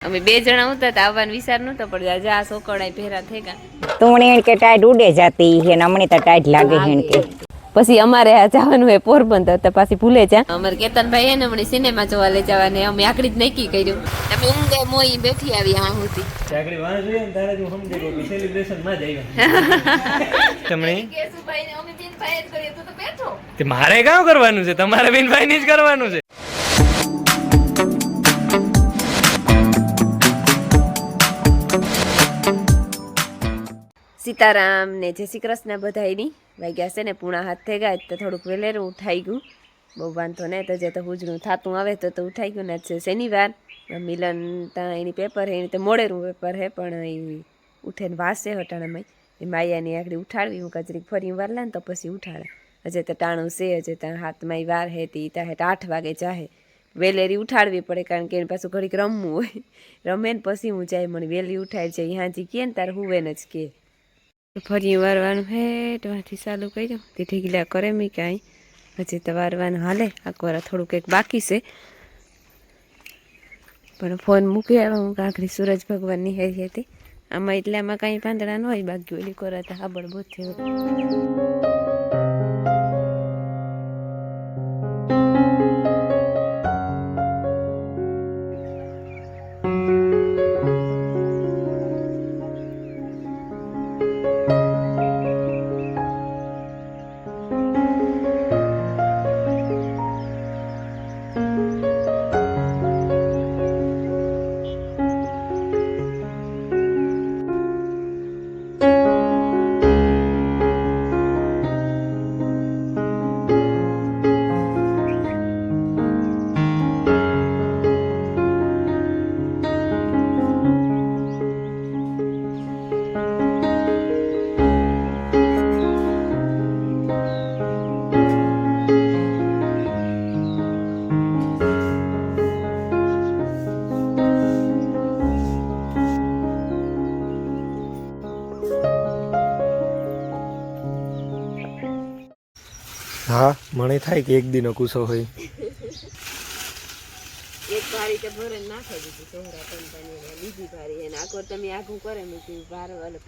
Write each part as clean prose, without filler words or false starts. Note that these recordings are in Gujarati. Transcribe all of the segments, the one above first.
અમે બે જણા હતા તો આવવાનું વિચાર નતો પડ્યો આજે આ સોકડાઈ ભેરા થઈ ગયા તું કે ટાઈટ ઉડે જાતી હે ને અમને તો ટાઈટ લાગે હે કે પછી અમારે આ જવાનું હોય પોરબંદર તો પાછી ભૂલે જા અમારે કેતનભાઈ હે ને હમણાં સિનેમા જોવા લઈ જવાને અમે આકડી જ નક્કી કર્યું અમે ઊંઘે મોઈ બેઠી આવી આ હતી ચાકડી વાં જોઈએ ને તારે જો સમજે કે સેલિબ્રેશન માં જ આવ્યા તમે કેશુભાઈ ને અમે બેન ભાઈ જ કરીએ તો બેઠો તે મારે કામ કરવાનું છે તમારે બેન ભાઈ ને જ કરવાનું છે સીતારામ ને જય શ્રી કૃષ્ણ બધાયની વાગ્યા છે ને પૂણા હાથ થઈ ગયા તો થોડુંક વેલેરું ઉઠાઈ ગયું બહુ વાંધો નહીં તો જે તો હુજનું થાતું આવે તો ઉઠાઈ ગયું ને છે શનિવાર મિલન ત્યાં એની પેપર હે એની તો મોડેરું પેપર હે પણ એ ઉઠે ને વાસે હટાણામાં એ માયાની આખડી ઉઠાડવી હું કચરી ફરી વાર લે ને તો પછી ઉઠાડે હજે તો ટાણું છે હજે ત્યાં હાથમાં વાર હે તી ત્યાં 8 વાગે જાહે વેલેરી ઉઠાડવી પડે કારણ કે એની પાછું ઘડીક રમવું હોય રમે ને પછી હું જાય મને વહેલી ઉઠાડી જાય હાજી કે ને તારે હુવે ને જ કે ફરી વારવાનું હેઠમાંથી ચાલુ કર્યું તે ઢીગલા કરે મેં કાંઈ હજી તો વારવાનું હાલે આખવાર થોડુંક એક બાકી છે પણ ફોન મૂકી આવ્યા હું કાંકડી સૂરજ ભગવાનની હેરી હતી આમાં એટલામાં કાંઈ પાંદડા ન હોય બાકી ઓલી કોરાતા હાબળ બહુ થયું હા મને થાય કે એક દિનો કુસો હોય એક ભારી તો ભરે નાખે દીધી સોહરા કંપની બીજી ભારી એને આખો તમે આખું કરે મેં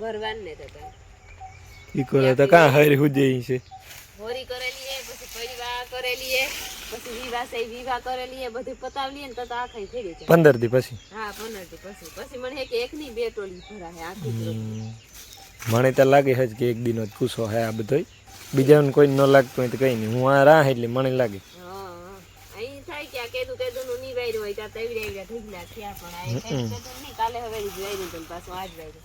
ભરવાન ને તો ઈ કરે તો કા હરી હુજે છે હોરી કરેલી હે પછી પરિવાર કરેલી હે પછી વિવાહ કરેલી હે બધું પતાવલી ને તો આખી થઈ ગઈ 15 દી પછી હા 15 દી પછી મને હે કે એક ની બે ટોળી ભરા હે આખી મને તો લાગે છે કે એક દિનો કુસો હે આ બધોય બીજાને કોઈ ન લાગતું હોય તો કઈ નહીં હું આ રાહ એટલે મને લાગે અહીં થાય કે આ કેદું નું ની વાયર હોય ત્યાં તવી રહ્યા ઢીગલા થયા પણ આ નહીં કાલે હવે જોઈ તો પાછું આજ વાયર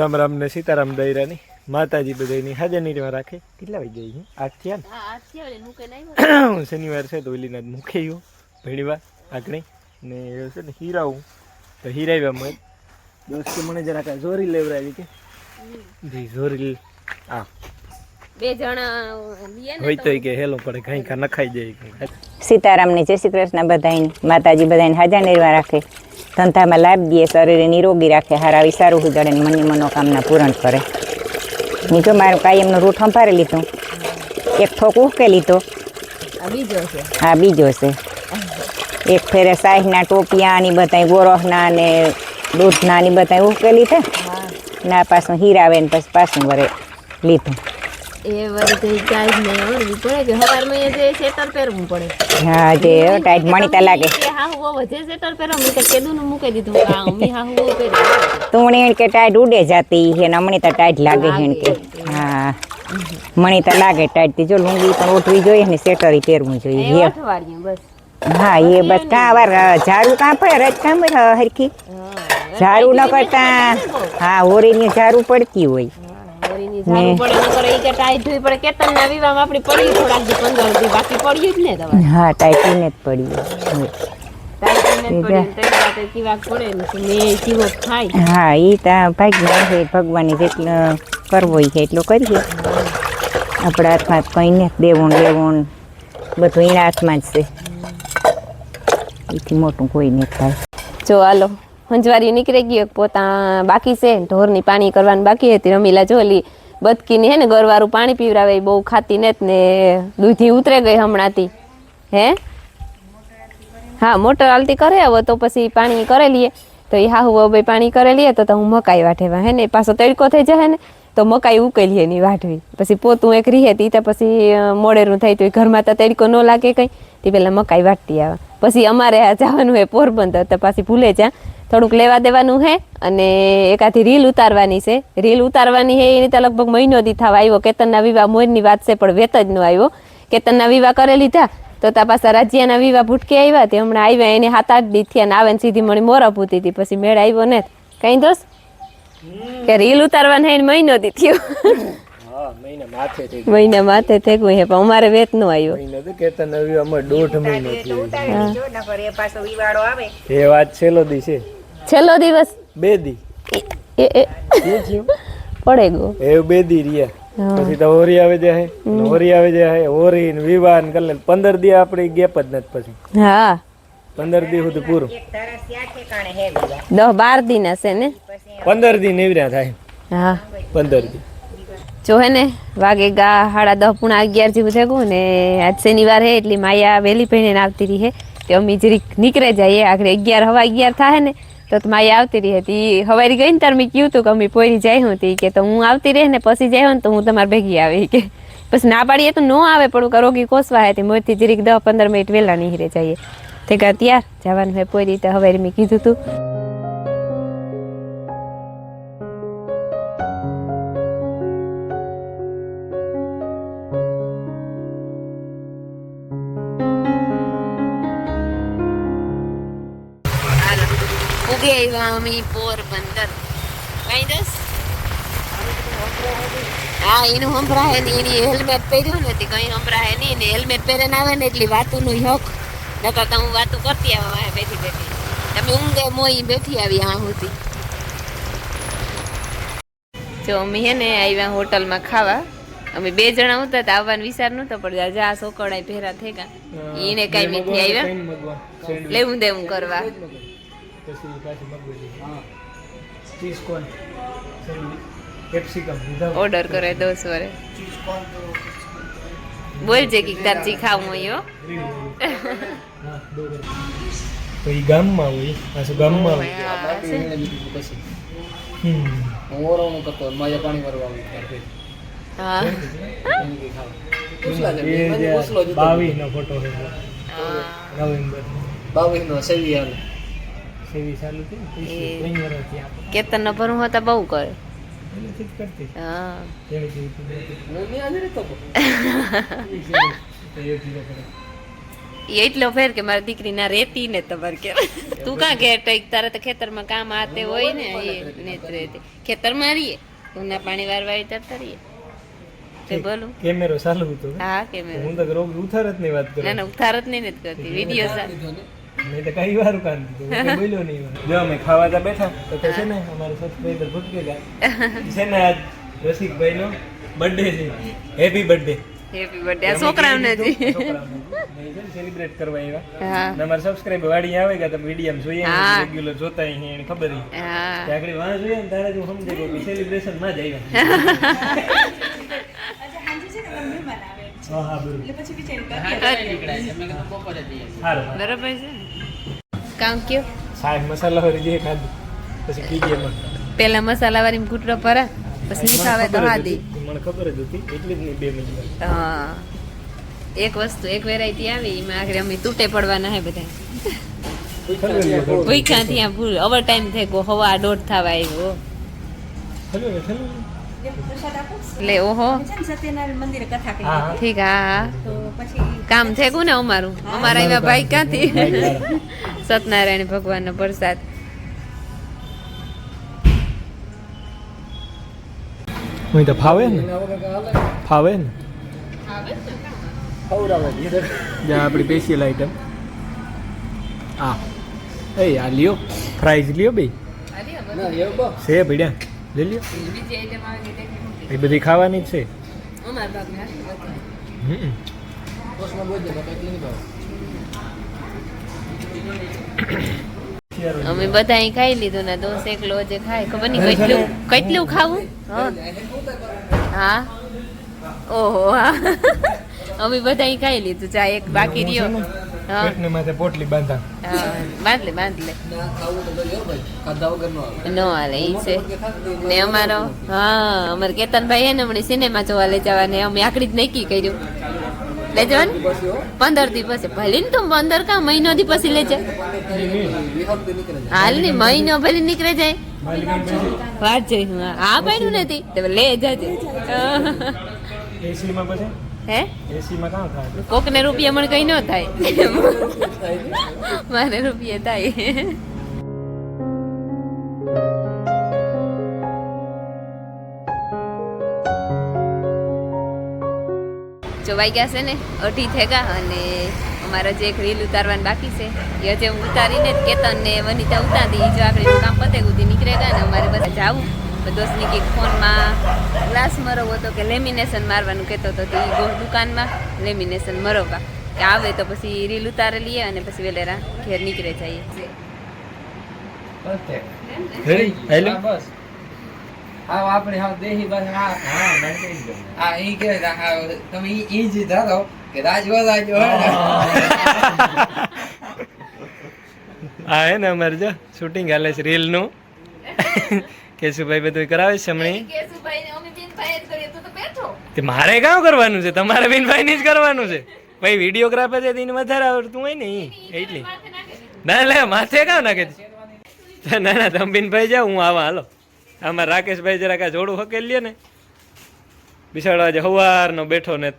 રામ રામ ને સીતારામ દૈરાની માતાજી બધાની હાજર રાખે કેટલા વાગે ગઈ 8 થયા ને હા 8 થયા એટલે મુકે નહીં શનિવાર છે તો ઓલીના મુકે ગયો ભણીવા આગળ ને એ છે ને હીરાવું તો હીરાવ્યા મને દોસ્ત મને જરાક જોરી લેવરાવી કે જી જોરી આ બે જણા લીએ ને હોય તો કે હેલો પડે કઈ કા નખાઈ જાય સીતારામ ને જય શ્રી કૃષ્ણ બધાયની માતાજી બધાને હાજર નિર્વા રાખે ધંધામાં લાભ દે શરીરે નિરોગી રાખે હારાવી સારું સુધડે ને મનની મનોકામના પૂરણ કરે મેં જો મારું કાયમનું રૂટ સંભાળી લીધું એક થોક ઉકે લીધો હા બીજો છે એક ફેરે સાહીના ટોપિયા ની બધાય ગોરખના ને દૂધના ની બધાય ઉકે લીધા ના પાછું હીરાવે ને પછી પાછું વરે લીધું એ વરથી ચાઈ ને ઓરવી પડે કે હવારમાં એ જે સેટર પહેરવું પડે હા જે ટાઈટ મણીતા લાગે હા હું વજે સેટર પહેરવું મેં તો કેદું નું મૂકી દીધું હા મી હા હું પહેરી તું ને કે ટાઈટ ઉડે જાતી હે ને અમને તો ટાઈટ લાગે હે કે હા મણી તો લાગે ટાઈટ થી જો લુંગી પણ ઉઠવી જોઈએ ને સેટરી પહેરવું જોઈએ અઠવાડિયું બસ હા એ બસ કા વાર ઝાડુ કાં પડે રજ કાં પડે હરખી ઝાડુ ન કરતા હા હોરીની ઝાડુ પડતી હોય હા ટાઈટ પડી હા એ તા ભાગ્ય છે ભગવાનની જેટલો કરવો છે એટલો કરીએ આપણા હાથમાં કઈ ને દેવું બધું એના હાથમાં જ છે એથી મોટું કોઈ નહીં થાય જો હાલો હંજવારી નીકળી ગયો પોતા બાકી છે ઢોરની પાણી કરવાનું બાકી હતી રમીલા જોલી બદકીની હે ને ગરવારું પાણી પીવરાવે બહુ ખાતી ને દૂધી ઉતરે ગઈ હમણાંથી હે હા મોટર હાલતી કરે હવે તો પછી પાણી કરે લઈએ તો એ હાહુ હવે પાણી કરે લઈએ તો હું મકાઈ વાઢેવા હે ને પાછો તડકો થઈ જાય ને તો મકાઈ ઉકેલીએ ની વાઢવી પછી પોતું એક રીહે તી તો પછી મોડેરું થાય તો ઘરમાં તો તડકો ન લાગે કંઈ તે પેલા મકાઈ વાટતી આવે પછી અમારે આ જવાનું હે પોરબંદર તો પાછી ભૂલે જા થોડુંક લેવા દેવાનું હે અને એકાથી રીલ ઉતારવાની છે રીલ ઉતારવાની હે એની તો લગભગ મહિનો દી થવા આવ્યો કેતનના વિવાહ મોરની વાત છે પણ વેત જ ન આવ્યો કેતનના વિવાહ કરે લીધા તો તા પાછા રાજ્યના વિવાહ ભૂટકે આવ્યા તે હમણાં આવ્યા એને 7-8 દી થયા ને આવે ને સીધી મળી મોરા પૂતી હતી પછી મેળ આવ્યો ને કઈ દોસ્ત કે રીલ ઉતારવાને હે મહિનો દી થયો હા મહિના માથે થઈ ગયું હે પણ અમારે વેત નો આવ્યો મહિનો તો કેતા નવી અમાર 1.5 મહિનો થયો જો નકર એ પાછો વિવાળો આવે એ વાત છેલ્લો દી છે છેલ્લો દિવસ 2 દી એ શું થયું પડે ગયો એ 2 દી રહ્યા પછી તો હોરી આવે જાય હોરી આવે જાય હોરી ને વિવાહ ને કલે 15 દી આપણે ગેપ જ નથી પછી હા 15 દી સુધી પૂરું એક તરસ ત્યાં ઠેકાણે હે બીજા 10-12 દી ના છે ને 15 દી નેવર્યા થાય હા 15 દી જો હે ને વાગે ગા 10:30-11 જેવું થઈ ગયું ને આજ શનિવાર હે એટલે માયા વહેલી પહેરીને આવતી રહી હે તે અમે જરીક નીકળે જઈએ આખરે 11 થાય ને તો માયા આવતી રહી હતી હવારી ગઈ ને તાર મેં કીધું તું કે અમે પોરી જાય હું તી કે તો હું આવતી રહે ને પછી જાય ને તો હું તમારે ભેગી આવી કે પછી ના પાડીએ તો ન આવે પણ રોગી કોસવા હે મોરથી જરીક 10-15 મિનિટ વહેલા નીકળે જઈએ તે કા ત્યાર જવાનું હે પોરી તો હવારી મેં કીધું તું ઉગે આવ્યા અમે પોરબંદર કઈ દસ હા એનું સંભળાય ને એની હેલ્મેટ પહેર્યું નથી કઈ સંભળાય નહીં ને હેલ્મેટ પહેરીને આવે ને એટલી વાતુંનું હક નકર તો હું વાતું કરતી આવે બેઠી બેઠી તમે ઊંઘે મોઈ બેઠી આવી આ સુધી જો અમે હે ને આવ્યા હોટલમાં ખાવા અમે 2 જણા હતા તો આવવાનો વિચાર નહોતો પણ જા સોકડાઈ ભેરા થઈ ગયા એને કઈ મેથી આવ્યા લેવું દેવું કરવા પછી પાછી મગવેલી હા ચીઝ કોર્ન કેપ્સિકમ ઓર્ડર કરે 10 વરે બોલ જે કે તારજી ખાવું હોય હા તો ઈ ગામમાં હોય પાછું ગામમાં હોય ઓરોનું કરતો માયા પાણી ભરવા આવે હા 22 નો ફોટો છે નવેમ્બર 22 નો સેવી ચાલુ થઈ કેતન નો ભરું હતા બહુ કરે હા એટલો ફેર કે મારી દીકરી ના રેતી ને તમારે કે તું કાં ઘેર તારે તો ખેતરમાં કામ આતે હોય ને એ રહેતી ખેતરમાં રહીએ ઉના પાણી વારવા તરતા રહીએ તે બોલું કેમેરો ચાલુ હતો હા કેમેરો હું તો રોગ ઉતારત ની વાત કરું ના ના ઉતારત નહીં કરતી વિડિયો મેં તો કઈ વાર કાન દીધું બોલ્યો નહીં જો અમે ખાવા તા બેઠા તો છે ને અમારે સબસ્ક્રાઇબર ભટકે ગયા છે ને આજ રસિકભાઈ નો બર્થડે છે હેપી બર્થડે છોકરાઓને સેલિબ્રેટ કરવા આવ્યા હા ને અમારા સબસ્ક્રાઇબર વાડી આવે કે તમે વિડીયો જોઈએ રેગ્યુલર જોતા હી એને ખબર હી હા કે આગળ વાં જોઈએ ને તારે જો સમજે કે સેલિબ્રેશન માં જ આવ્યા હા બરોબર એટલે પછી વિચાર બરાબર છે કામ કયો સાહેબ મસાલા વાળી જે ખાધું પછી કીધી એમાં પેલા મસાલા વાળી ઘૂંટડો ભરા પછી નહીં ખાવે તો હા દે મને ખબર જ હતી એટલે જ નહીં 2 મિનિટ હા એક વસ્તુ એક વેરાયટી આવી એમાં આગળ અમે તૂટે પડવાના હે બધા ભૂખ્યા ત્યાં ભૂલ ઓવર ટાઈમ થઈ ગયો હવા 1:30 થવા આવ્યો એટલે ઓહો ઠીક હા કામ થઈ ગયું ને અમારું અમારા એવા ભાઈ ક્યાંથી સત્યનારાયણ ભગવાનનો પ્રસાદ હું તો ફાવે ને જ્યાં આપણી સ્પેશિયલ આઈટમ આ એ આ લ્યો ફ્રાઈઝ લ્યો બે છે ભીડ્યા લઈ લ્યો એ બધી ખાવાની જ છે અમે બધા અહીં ખાઈ લીધું ને દોસ એકલો જે ખાય ખબર નહીં કેટલું ખાવું હા ઓહો હા અમે બધા અહીં ખાઈ લીધું ચા એક બાકી રહ્યો હા. પેટને માથે પોટલી બાંધા હા બાંધ લે નો હાલે ઈ છે ને અમારો હા અમારે કેતનભાઈ હે ને હમણાં સિનેમા જોવા લઈ જવાને અમે આકડી જ નક્કી કર્યું લઈ જવાનું 15 દી પછી ભલે ને તું 15 કા મહિનો દી પછી લઈ જા હાલ ની મહિનો ભલે નીકળે જાય વાત જોઈ હું આ પાડ્યું નથી તો લે જાજે એસી માં પછી હે એસી માં કાં થાય કોક ને રૂપિયા મને કઈ ન થાય મારે રૂપિયા થાય જો વાગ્યા છે ને 2:30 થઈ ગયા અને અમારા જે એક રીલ ઉતારવાની બાકી છે એ હજે હું ઉતારીને જ કેતન ને વનિતા ઉતારી જો આખરી કામ પતે ગુધી નીકળે ગયા ને અમારે બધા જાવું તો દોસ્તની કે ફોનમાં ગ્લાસ મરવો હતો કે લેમિનેશન મારવાનું કહેતો હતો તો એ દુકાનમાં લેમિનેશન મરવવા કે આવે તો પછી રીલ ઉતારી લઈએ અને પછી વેલેરા ઘેર નીકળે જઈએ હેલો બસ હા આપણે હા દેહી બસ હા હા ઈ કે તમે ઈ જ ધારો કે રાજવા રાજ્યો હા હે ને અમારે જો શૂટિંગ હાલે છે રીલનું કેશુભાઈ બધું કરાવે છે હમણાં તે મારે કામ કરવાનું છે તમારે બિનભાઈ જ કરવાનું છે ભાઈ વિડીયોગ્રાફર છે તેને વધારે આવડતું હોય ને એટલી ના લે માથે કામ નાખે ના ના તમે બિનભાઈ જાઓ હું આવા હાલો આમાં રાકેશભાઈ જરાક આ જોડું હકેલ લે ને બિસાડો આજે સવારનો બેઠો ને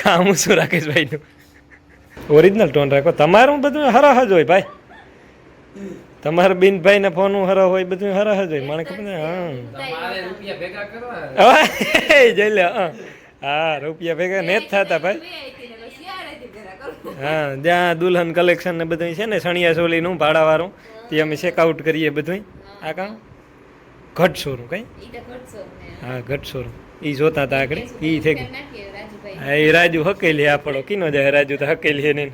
કામ શું રાકેશભાઈનું ઓરિજિનલ ટોન રાખો તમારું બધું હરહ જ હોય ભાઈ તમારા બિનભાઈ ના ફોન હરહ હોય બધું હરહ જ હોય મને ખબર ને હા તમારે રૂપિયા ભેગા કરવા જઈ લે હા રૂપિયા ભેગા ને જ થતા ભાઈ હા જ્યાં દુલ્હન કલેક્શન ને બધું છે ને સણિયા સોલીનું ભાડાવાળું તે અમે ચેકઆઉટ કરીએ બધું આ કામ ઘટ શોરૂમ કઈ હા ઘટ શોરૂમ એ જોતા હતા આગળ એ થઈ ગયું હા એ રાજુ હકેલી આપણો કીનો જાય રાજુ તો હકેલી ને